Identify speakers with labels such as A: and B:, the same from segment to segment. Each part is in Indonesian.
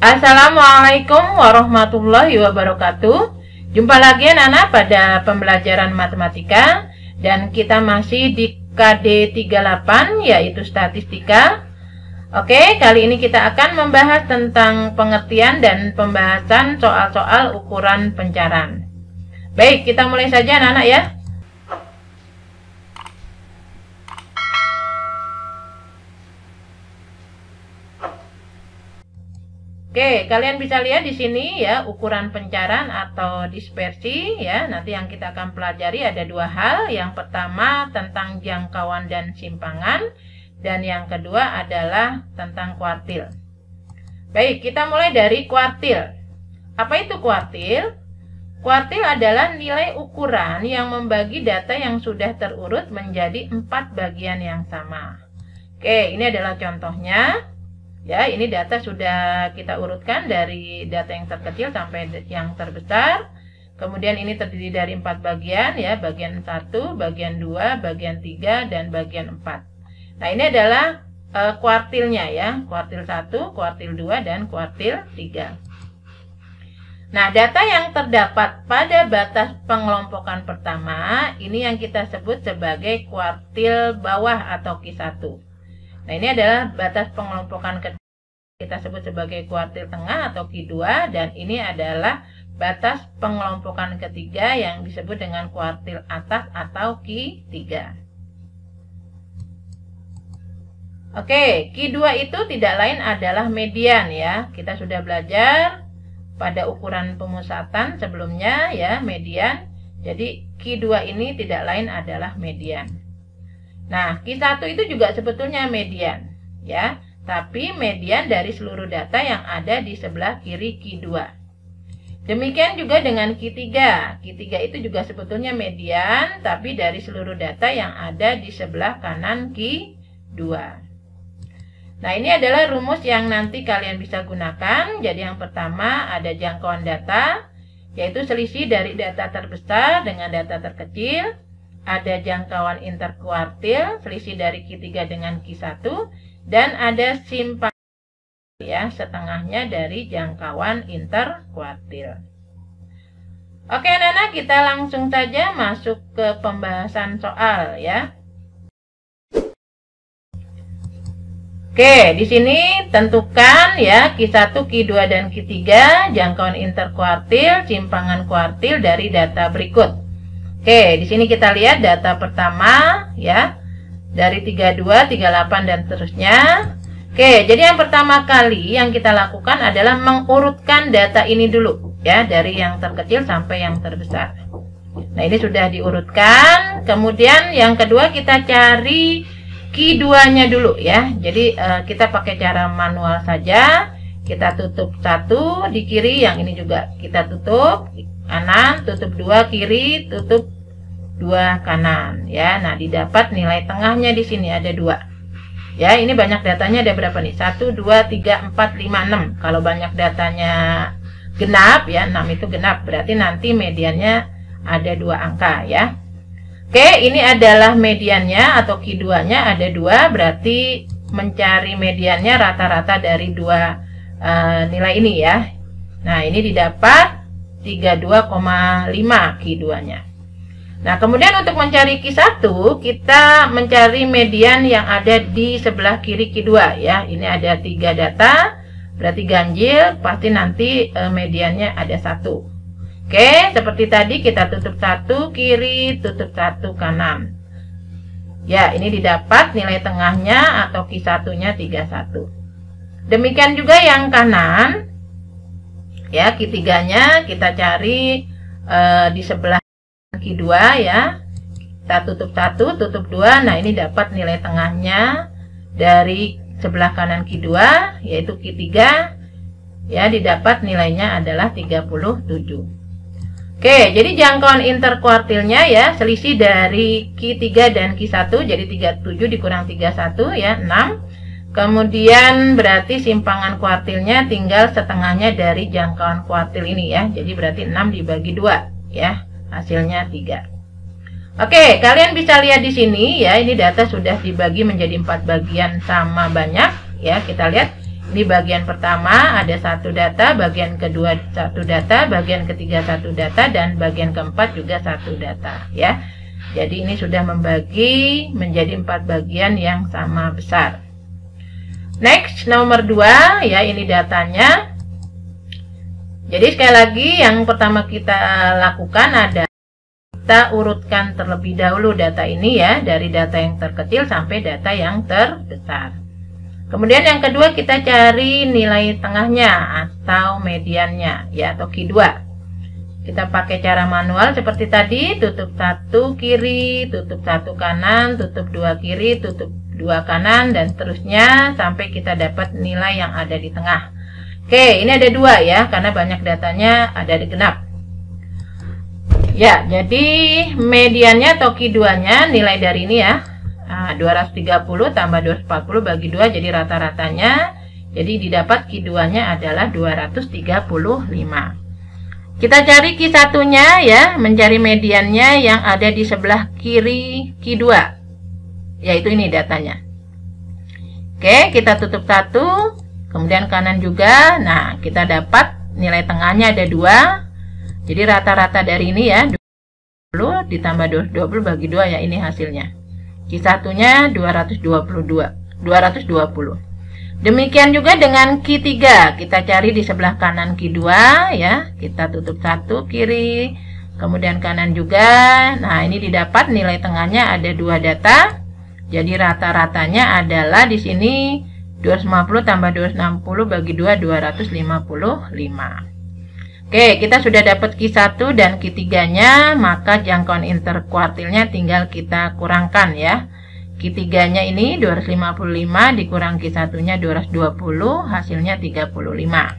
A: Assalamualaikum warahmatullahi wabarakatuh. Jumpa lagi anak-anak pada pembelajaran matematika, dan kita masih di KD 38 yaitu statistika. Oke, kali ini kita akan membahas tentang pengertian dan pembahasan soal-soal ukuran pencarahan. Baik, kita mulai saja anak-anak ya. Oke, kalian bisa lihat di sini ya, ukuran pencarahan atau dispersi ya. Nanti yang kita akan pelajari ada dua hal. Yang pertama tentang jangkauan dan simpangan, dan yang kedua adalah tentang kuartil. Baik, kita mulai dari kuartil. Apa itu kuartil? Kuartil adalah nilai ukuran yang membagi data yang sudah terurut menjadi 4 bagian yang sama. Oke, ini adalah contohnya. Ya, ini data sudah kita urutkan dari data yang terkecil sampai yang terbesar. Kemudian ini terdiri dari 4 bagian ya, bagian 1, bagian 2, bagian 3, dan bagian 4. Nah, ini adalah kuartilnya ya, kuartil 1, kuartil 2, dan kuartil 3. Nah, data yang terdapat pada batas pengelompokan pertama, ini yang kita sebut sebagai kuartil bawah atau Q1. Nah, ini adalah batas pengelompokan kita sebut sebagai kuartil tengah atau Q2, dan ini adalah batas pengelompokan ketiga yang disebut dengan kuartil atas atau Q3. Oke, Q2 itu tidak lain adalah median ya. Kita sudah belajar pada ukuran pemusatan sebelumnya ya, median. Jadi Q2 ini tidak lain adalah median. Nah, Q1 itu juga sebetulnya median, ya. Tapi median dari seluruh data yang ada di sebelah kiri Q2. Demikian juga dengan Q3. Q3 itu juga sebetulnya median, tapi dari seluruh data yang ada di sebelah kanan Q2. Nah, ini adalah rumus yang nanti kalian bisa gunakan. Jadi yang pertama ada jangkauan data, yaitu selisih dari data terbesar dengan data terkecil. Ada jangkauan interkuartil, selisih dari Q3 dengan Q1, dan ada simpangan ya, setengahnya dari jangkauan interkuartil. Oke anak-anak, kita langsung saja masuk ke pembahasan soal ya. Oke, di sini tentukan ya Q1, Q2, dan Q3 jangkauan interkuartil, simpangan kuartil dari data berikut. Oke, di sini kita lihat data pertama ya, dari 32, 38 dan seterusnya. Oke, jadi yang pertama kali yang kita lakukan adalah mengurutkan data ini dulu ya, dari yang terkecil sampai yang terbesar. Nah, ini sudah diurutkan. Kemudian yang kedua kita cari Q2-nya dulu ya. Jadi kita pakai cara manual saja. Kita tutup 1 di kiri, yang ini juga kita tutup kanan, tutup 2 kiri, tutup 2 kanan ya. Nah, didapat nilai tengahnya di sini ada 2. Ya, ini banyak datanya ada berapa nih? 1 2 3 4 5 6. Kalau banyak datanya genap ya, 6 itu genap, berarti nanti mediannya ada 2 angka ya. Oke, ini adalah mediannya atau Q2-nya ada 2, berarti mencari mediannya rata-rata dari 2 nilai ini ya. Nah, ini didapat 32,5 Q2-nya. Nah, kemudian untuk mencari Q1, kita mencari median yang ada di sebelah kiri Q2 ya. Ini ada 3 data, berarti ganjil, pasti nanti mediannya ada 1. Oke, seperti tadi kita tutup 1 kiri, tutup 1 kanan. Ya, ini didapat nilai tengahnya atau Q1-nya 31. Demikian juga yang kanan. Ya, Q3-nya kita cari di sebelah Q2 ya. Kita tutup 1, tutup 2. Nah, ini dapat nilai tengahnya dari sebelah kanan Q2 yaitu Q3. Ya, didapat nilainya adalah 37. Oke, jadi jangkauan interkuartilnya ya, selisih dari Q3 dan Q1 jadi 37 dikurang 31 ya, 6. Kemudian berarti simpangan kuartilnya tinggal setengahnya dari jangkauan kuartil ini ya. Jadi berarti 6 dibagi 2 ya. Hasilnya 3. Oke, kalian bisa lihat di sini ya, ini data sudah dibagi menjadi 4 bagian sama banyak ya. Kita lihat Ini bagian pertama ada satu data, bagian kedua satu data, bagian ketiga satu data, dan bagian keempat juga satu data ya. Jadi ini sudah membagi menjadi 4 bagian yang sama besar. Next, nomor 2 ya, ini datanya. Jadi sekali lagi yang pertama kita lakukan ada kita urutkan terlebih dahulu data ini ya, dari data yang terkecil sampai data yang terbesar. Kemudian yang kedua kita cari nilai tengahnya atau mediannya ya, atau Q2. Kita pakai cara manual seperti tadi, tutup 1 kiri, tutup 1 kanan, tutup 2 kiri, tutup 2 kanan, dan seterusnya sampai kita dapat nilai yang ada di tengah. Oke, ini ada 2 ya, karena banyak datanya ada di genap. Ya, jadi mediannya atau Q2-nya nilai dari ini ya. 230 tambah 240 bagi 2 jadi rata-ratanya. Jadi didapat Q2-nya adalah 235. Kita cari Q1-nya ya, mencari mediannya yang ada di sebelah kiri Q2. Yaitu ini datanya. Oke, kita tutup 1, kemudian kanan juga. Nah, kita dapat nilai tengahnya ada 2. Jadi rata-rata dari ini ya, 20 ditambah 220 bagi 2 ya, ini hasilnya. Q1-nya 220. Demikian juga dengan Q3. Kita cari di sebelah kanan Q2 ya. Kita tutup 1 kiri, kemudian kanan juga. Nah, ini didapat nilai tengahnya ada 2 data. Jadi rata-ratanya adalah di sini 250 tambah 260 bagi 2 255. Oke, kita sudah dapat Q1 dan Q3-nya, maka jangkauan interkuartilnya tinggal kita kurangkan ya. Q3-nya ini 255 dikurang Q1-nya 220, hasilnya 35.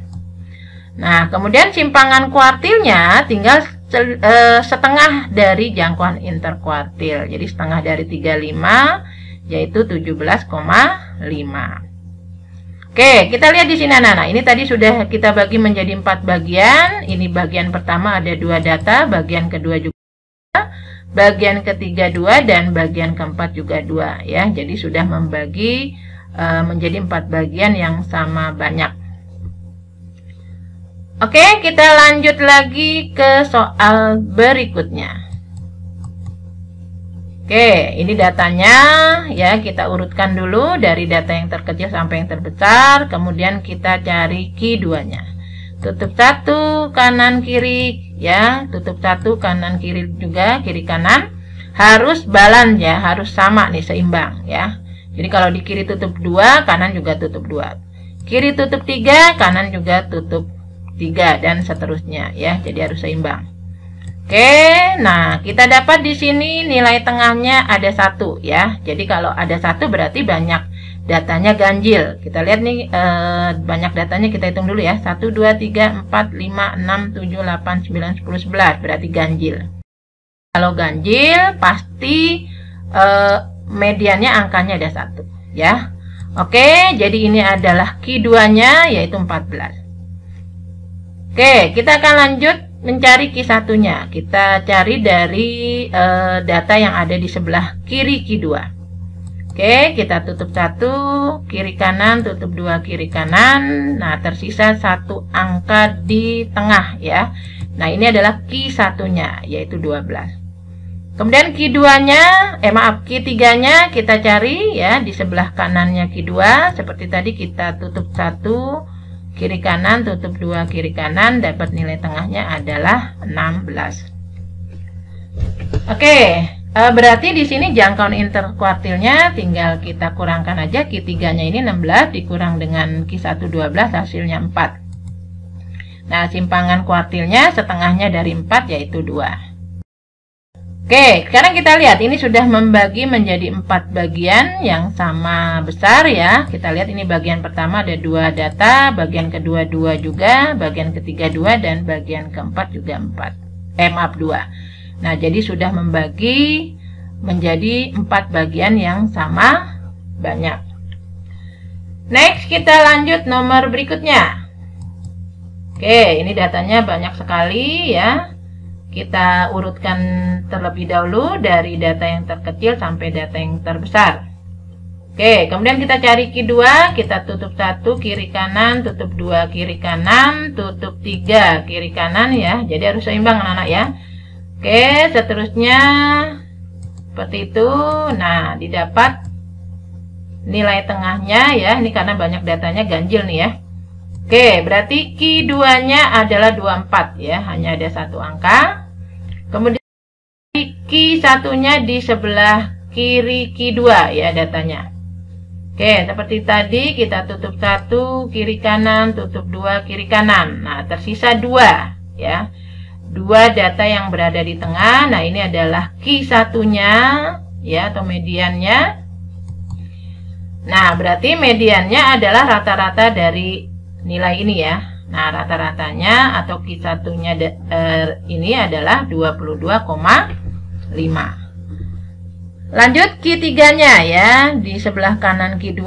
A: Nah, kemudian simpangan kuartilnya tinggal setengah dari jangkauan interkuartil. Jadi setengah dari 35 yaitu 17,5. Oke, kita lihat di sini anak-anak. Ini tadi sudah kita bagi menjadi 4 bagian. Ini bagian pertama ada 2 data, bagian kedua juga, bagian ketiga 2, dan bagian keempat juga 2 ya. Jadi sudah membagi menjadi 4 bagian yang sama banyak. Oke, kita lanjut lagi ke soal berikutnya. Oke, ini datanya ya, kita urutkan dulu dari data yang terkecil sampai yang terbesar, kemudian kita cari Q2-nya. Tutup 1 kanan kiri ya, tutup 1 kanan kiri juga, kiri kanan. Harus balance ya, harus sama nih, seimbang ya. Jadi kalau di kiri tutup 2, kanan juga tutup 2. Kiri tutup 3, kanan juga tutup 3, dan seterusnya ya. Jadi harus seimbang. Oke, nah kita dapat di sini nilai tengahnya ada 1 ya. Jadi kalau ada 1 berarti banyak datanya ganjil. Kita lihat nih banyak datanya, kita hitung dulu ya. 1, 2, 3, 4, 5, 6, 7, 8, 9, 10, 11 berarti ganjil. Kalau ganjil pasti mediannya angkanya ada 1 ya. Oke, jadi ini adalah Q2-nya yaitu 14. Oke, kita akan lanjut mencari Q1-nya. Kita cari dari data yang ada di sebelah kiri Q2. Oke, kita tutup 1 kiri kanan, tutup 2 kiri kanan. Nah, tersisa 1 angka di tengah ya. Nah, ini adalah Q1-nya yaitu 12. Kemudian Q2-nya, Q3-nya kita cari ya di sebelah kanannya Q2. Seperti tadi kita tutup 1 kiri kanan, tutup 2 kiri kanan, dapat nilai tengahnya adalah 16. Oke, berarti di sini jangkauan interkuartilnya tinggal kita kurangkan aja. Q3-nya ini 16 dikurang dengan Q1 12, hasilnya 4. Nah, simpangan kuartilnya setengahnya dari 4 yaitu 2. Oke, sekarang kita lihat ini sudah membagi menjadi 4 bagian yang sama besar ya. Kita lihat ini bagian pertama ada 2 data, bagian kedua 2 juga, bagian ketiga 2, dan bagian keempat juga 2. Nah, jadi sudah membagi menjadi 4 bagian yang sama banyak. Next, kita lanjut nomor berikutnya. Oke, ini datanya banyak sekali ya. Kita urutkan terlebih dahulu dari data yang terkecil sampai data yang terbesar. Oke, kemudian kita cari Q2, kita tutup 1 kiri kanan, tutup 2 kiri kanan, tutup 3 kiri kanan ya. Jadi harus seimbang anak-anak ya. Oke, seterusnya seperti itu. Nah, didapat nilai tengahnya ya. Ini karena banyak datanya ganjil nih ya. Oke, berarti Q2-nya adalah 24 ya, hanya ada satu angka. Kemudian Q1-nya di sebelah kiri Q2 ya datanya. Oke, seperti tadi kita tutup 1 kiri kanan, tutup 2 kiri kanan. Nah, tersisa 2 ya. 2 data yang berada di tengah. Nah, ini adalah Q1-nya ya atau mediannya. Nah, berarti mediannya adalah rata-rata dari nilai ini ya. Nah, rata-ratanya atau Q1-nya ini adalah 22,5. Lanjut Q3-nya ya, di sebelah kanan Q2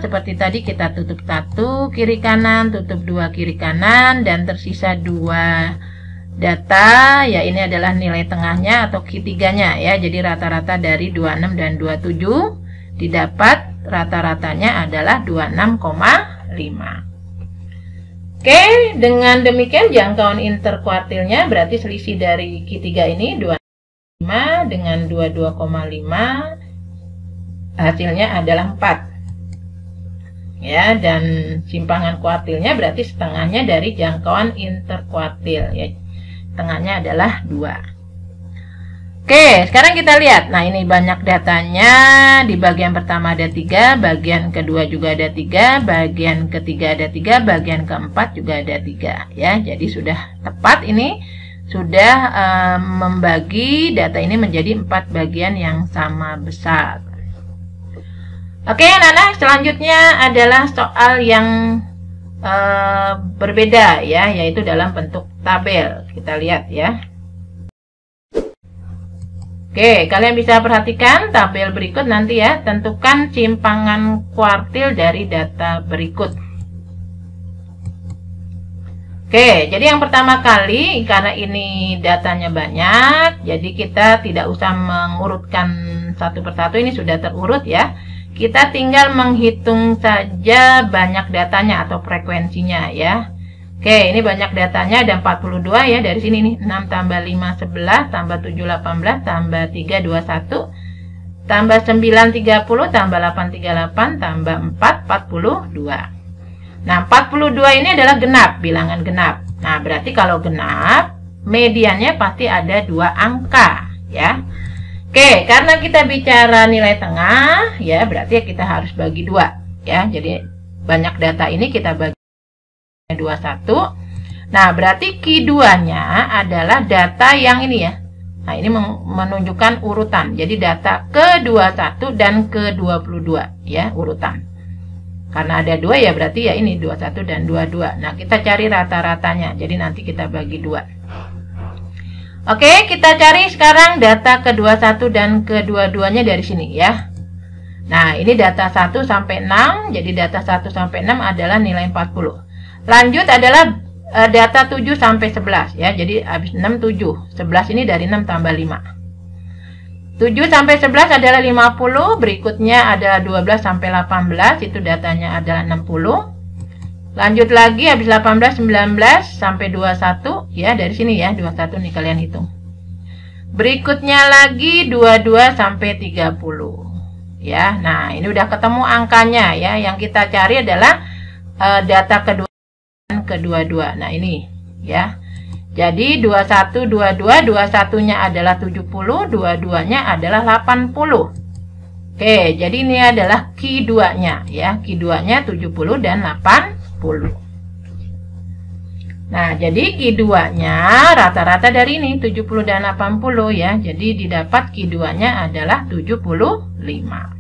A: seperti tadi kita tutup 1 kiri kanan, tutup 2 kiri kanan, dan tersisa 2 data ya. Ini adalah nilai tengahnya atau Q3-nya ya. Jadi rata-rata dari 26 dan 27 didapat rata-ratanya adalah 26,5. Oke, dengan demikian jangkauan interkuartilnya berarti selisih dari Q3 ini 25 dengan 22,5 hasilnya adalah 4 ya, dan simpangan kuartilnya berarti setengahnya dari jangkauan interkuartil ya, tengahnya adalah 2. Oke, sekarang kita lihat. Nah, ini banyak datanya. Di bagian pertama ada 3, bagian kedua juga ada 3, bagian ketiga ada 3, bagian keempat juga ada 3 ya. Jadi sudah tepat ini, sudah membagi data ini menjadi 4 bagian yang sama besar. Oke, anak-anak, selanjutnya adalah soal yang berbeda ya, yaitu dalam bentuk tabel. Kita lihat ya. Oke, kalian bisa perhatikan tabel berikut nanti ya. Tentukan simpangan kuartil dari data berikut. Oke, jadi yang pertama kali, karena ini datanya banyak, jadi kita tidak usah mengurutkan satu persatu, ini sudah terurut ya. Kita tinggal menghitung saja banyak datanya atau frekuensinya ya. Oke, ini banyak datanya, ada 42 ya, dari sini nih, 6 tambah 5, 11, tambah 7, 18, tambah 3, 21, tambah 9, 30, tambah 8, 38, tambah 4, 42. Nah, 42 ini adalah genap, bilangan genap. Nah, berarti kalau genap, mediannya pasti ada 2 angka ya. Oke, karena kita bicara nilai tengah, ya berarti kita harus bagi 2 ya. Jadi, banyak data ini kita bagi 21. Nah, berarti Q2-nya adalah data yang ini ya. Nah, ini menunjukkan urutan. Jadi data ke-21 dan ke-22 ya, urutan. Karena ada 2 ya, berarti ya ini 21 dan 22. Nah, kita cari rata-ratanya. Jadi nanti kita bagi 2. Oke, kita cari sekarang data ke-21 dan ke-22-nya dari sini ya. Nah, ini data 1 sampai 6. Jadi data 1 sampai 6 adalah nilai 40. Lanjut adalah data 7 sampai 11 ya. Jadi habis 6 7. 11 ini dari 6 tambah 5. 7 sampai 11 adalah 50, berikutnya adalah 12 sampai 18, itu datanya adalah 60. Lanjut lagi habis 18 19 sampai 21 ya, dari sini ya, 21 nih kalian hitung. Berikutnya lagi 22 sampai 30. Ya. Nah, ini udah ketemu angkanya ya. Yang kita cari adalah data kedua ke-22. Nah, ini ya. Jadi 21 22, 21-nya adalah 70, 22-nya adalah 80. Oke, jadi ini adalah Q2-nya ya. Q2-nya 70 dan 80. Nah, jadi Q2-nya rata-rata dari ini 70 dan 80 ya. Jadi didapat Q2-nya adalah 75.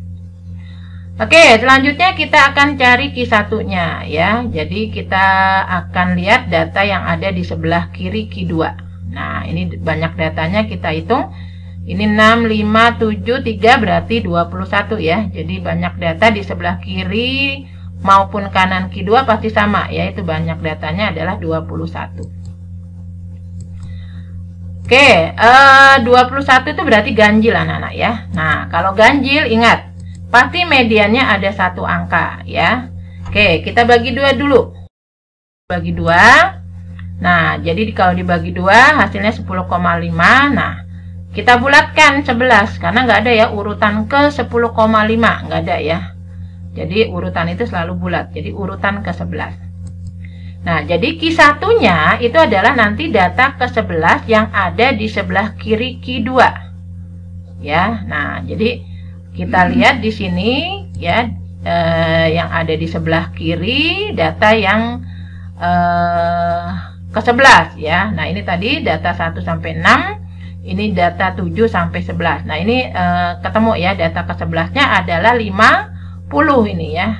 A: Oke, selanjutnya kita akan cari Q1-nya ya. Jadi kita akan lihat data yang ada di sebelah kiri Q2. Nah, ini banyak datanya, kita hitung. Ini 6, 5, 7, 3 berarti 21 ya. Jadi banyak data di sebelah kiri maupun kanan Q2 pasti sama, yaitu banyak datanya adalah 21. Oke, 21 itu berarti ganjil anak-anak ya. Nah, kalau ganjil ingat, pasti mediannya ada satu angka ya. Oke, kita bagi dua dulu. Bagi dua. Nah, jadi kalau dibagi dua hasilnya 10,5. Nah, kita bulatkan 11 karena nggak ada ya urutan ke 10,5, nggak ada ya. Jadi urutan itu selalu bulat. Jadi urutan ke 11. Nah, jadi Q1-nya itu adalah nanti data ke 11 yang ada di sebelah kiri Q2. Ya. Nah, jadi kita lihat di sini ya, yang ada di sebelah kiri data yang ke 11 ya. Nah, ini tadi data 1 sampai 6. Ini data 7 sampai 11. Nah, ini ketemu ya, data ke-11-nya adalah 50 ini ya.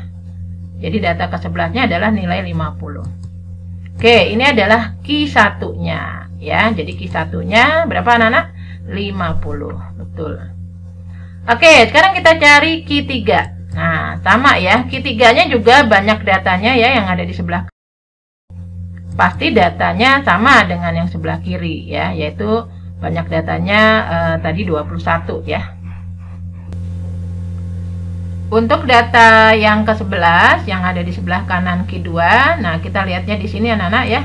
A: Jadi data ke-11-nya adalah nilai 50. Oke, ini adalah Q1-nya ya. Jadi Q1-nya berapa anak-anak? 50. Betul. Oke, sekarang kita cari Q3. Nah, sama ya. Q3-nya juga banyak datanya ya yang ada di sebelah. Pasti datanya sama dengan yang sebelah kiri ya, yaitu banyak datanya tadi 21 ya. Untuk data yang ke-11 yang ada di sebelah kanan Q2, nah kita lihatnya di sini anak-anak ya.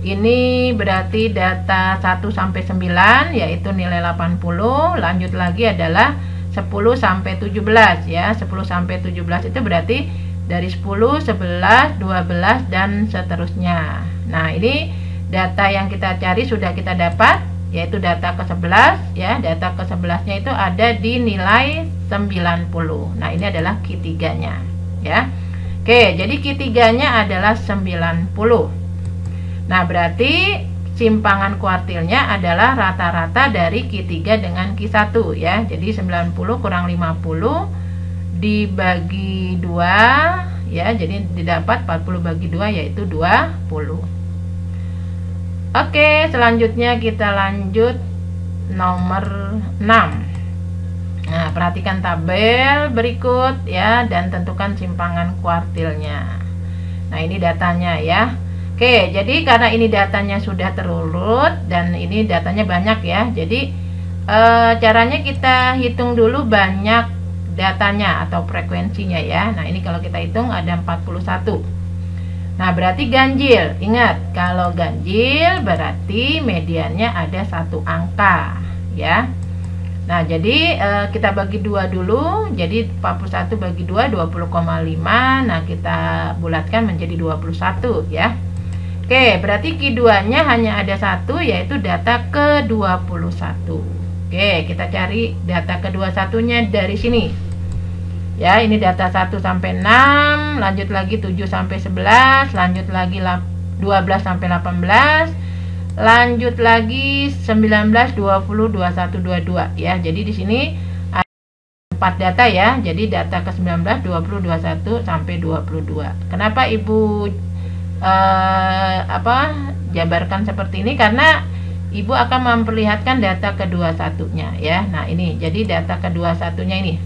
A: Ini berarti data 1 sampai 9 yaitu nilai 80. Lanjut lagi adalah 10 sampai 17 ya. 10 sampai 17 itu berarti dari 10, 11, 12 dan seterusnya. Nah, ini data yang kita cari sudah kita dapat, yaitu data ke-11 ya. Data ke-11-nya itu ada di nilai 90. Nah, ini adalah Q3-nya ya. Oke, jadi Q3-nya adalah 90. Nah, berarti simpangan kuartilnya adalah rata-rata dari Q3 dengan Q1 ya. Jadi 90 kurang 50 dibagi 2 ya. Jadi didapat 40 bagi 2 yaitu 20. Oke, selanjutnya kita lanjut nomor 6. Nah, perhatikan tabel berikut ya dan tentukan simpangan kuartilnya. Nah, ini datanya ya. Oke, jadi karena ini datanya sudah terurut dan ini datanya banyak ya. Jadi caranya kita hitung dulu banyak datanya atau frekuensinya ya. Nah, ini kalau kita hitung ada 41. Nah, berarti ganjil. Ingat, kalau ganjil berarti mediannya ada satu angka ya. Nah, jadi kita bagi 2 dulu. Jadi 41 bagi 2 20,5. Nah, kita bulatkan menjadi 21 ya. Oke, berarti Q2-nya hanya ada satu, yaitu data ke-21. Oke, kita cari data ke-21-nya dari sini. Ya, ini data 1 sampai 6, lanjut lagi 7 sampai 11, lanjut lagi 12 sampai 18, lanjut lagi 19, 20, 21, 22 ya. Jadi di sini ada 4 data ya. Jadi data ke-19, 20, 21 sampai 22. Kenapa Ibu jabarkan seperti ini? Karena Ibu akan memperlihatkan data ke-21-nya ya. Nah, ini jadi data ke-21-nya ini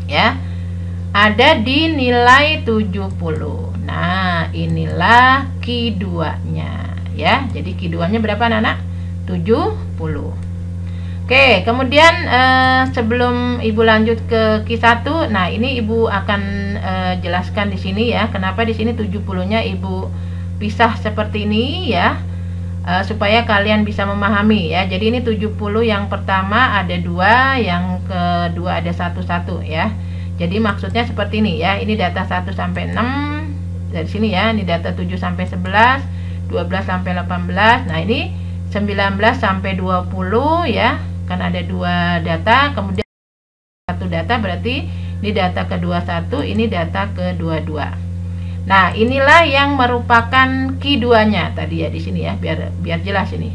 A: ya, ada di nilai 70. Nah, inilah Q2-nya ya. Jadi Q2-nya berapa anak-anak? 70. Oke, kemudian sebelum Ibu lanjut ke Q1, nah ini Ibu akan jelaskan di sini ya. Kenapa di sini 70-nya Ibu pisah seperti ini ya. Supaya kalian bisa memahami ya. Jadi ini 70 yang pertama ada 2, yang kedua ada 1 ya. Jadi maksudnya seperti ini ya. Ini data 1 sampai 6 dari sini ya. Ini data 7 sampai 11, 12 sampai 18. Nah, ini 19 sampai 20 ya. Kan ada 2 data, kemudian 1 data, berarti ini data ke-21, ini data ke-22. Nah, inilah yang merupakan Q2-nya tadi ya di sini ya, biar jelas ini.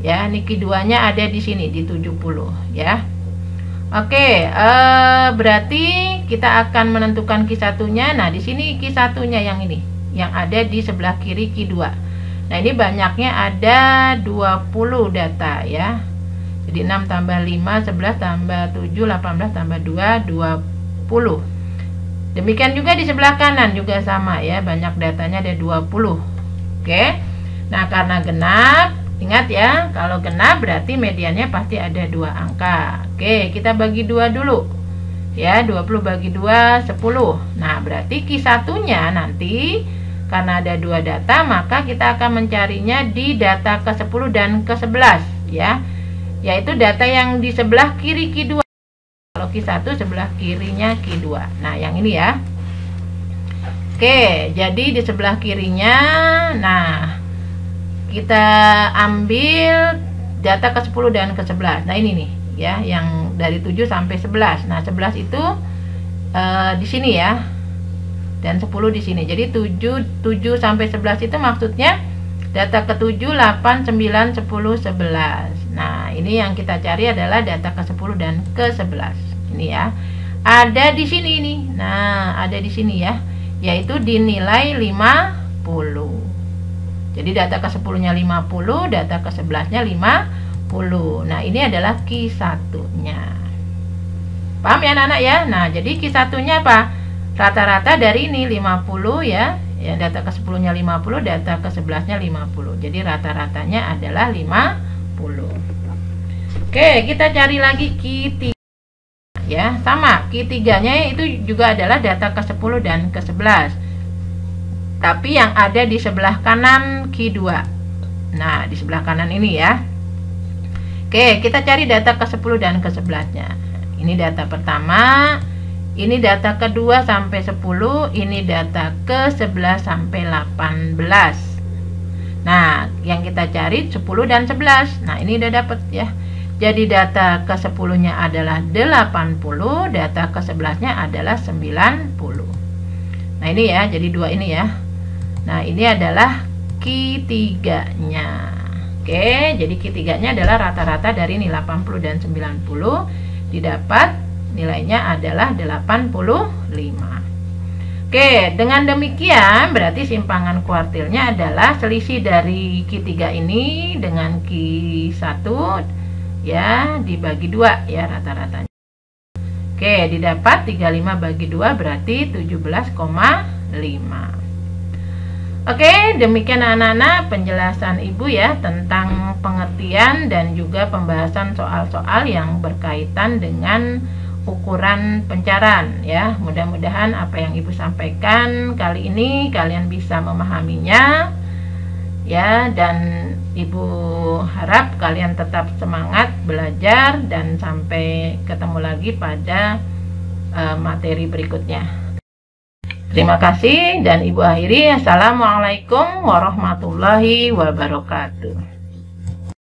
A: Ya, ini Q2-nya ada di sini di 70 ya. Oke, berarti kita akan menentukan Q1-nya. Nah, di sini Q1-nya yang ini, yang ada di sebelah kiri Q2. Nah, ini banyaknya ada 20 data ya. Jadi 6 tambah 5, 11 tambah 7, 18 tambah 2, 20. Demikian juga di sebelah kanan juga sama ya, banyak datanya ada 20. Oke. Nah, karena genap, ingat ya, kalau genap berarti mediannya pasti ada 2 angka. Oke, kita bagi 2 dulu. Ya, 20 bagi 2, 10. Nah, berarti Q1-nya nanti karena ada dua data, maka kita akan mencarinya di data ke-10 dan ke-11 ya. Yaitu data yang di sebelah kiri Q2. Kalau Q1 sebelah kirinya Q2. Nah, yang ini ya. Oke, jadi di sebelah kirinya, nah kita ambil data ke-10 dan ke-11. Nah, ini nih ya, yang dari 7 sampai 11. Nah, 11 itu di sini ya. Dan 10 di sini. Jadi 7 sampai 11 itu maksudnya data ke-7, 8, 9, 10, 11. Nah, ini yang kita cari adalah data ke-10 dan ke-11. Ini ya. Ada di sini nih. Nah, ada di sini ya. Yaitu dinilai 50. Jadi data ke-10-nya 50, data ke-11-nya 50. Nah, ini adalah Q1-nya. Paham ya anak-anak ya? Nah, jadi Q1-nya apa? Rata-rata dari ini 50 ya. Ya, data ke-10-nya 50, data ke-11-nya 50. Jadi rata-ratanya adalah 50. Oke, kita cari lagi Q3. Ya, sama. Q3-nya itu juga adalah data ke-10 dan ke-11. Tapi yang ada di sebelah kanan Q2. Nah, di sebelah kanan ini ya. Oke, kita cari data ke-10 dan ke-11-nya. Ini data pertama, ini data ke-2 sampai 10, ini data ke-11 sampai 18. Nah, yang kita cari 10 dan 11. Nah, ini udah dapet ya. Jadi data ke-10-nya adalah 80, data ke-11-nya adalah 90. Nah, ini ya, jadi dua ini ya. Nah, ini adalah Q3-nya. Oke, jadi Q3-nya adalah rata-rata dari ini 80 dan 90. Didapat nilainya adalah 85. Oke, dengan demikian berarti simpangan kuartilnya adalah selisih dari Q3 ini dengan Q1 ya dibagi 2 ya rata-ratanya. Oke, didapat 35 bagi 2 berarti 17,5. Oke, demikian anak-anak penjelasan Ibu ya tentang pengertian dan juga pembahasan soal-soal yang berkaitan dengan ukuran pencaran ya. Mudah-mudahan apa yang Ibu sampaikan kali ini kalian bisa memahaminya ya, dan Ibu harap kalian tetap semangat belajar dan sampai ketemu lagi pada materi berikutnya. Terima kasih dan Ibu akhiri. Assalamualaikum warahmatullahi wabarakatuh.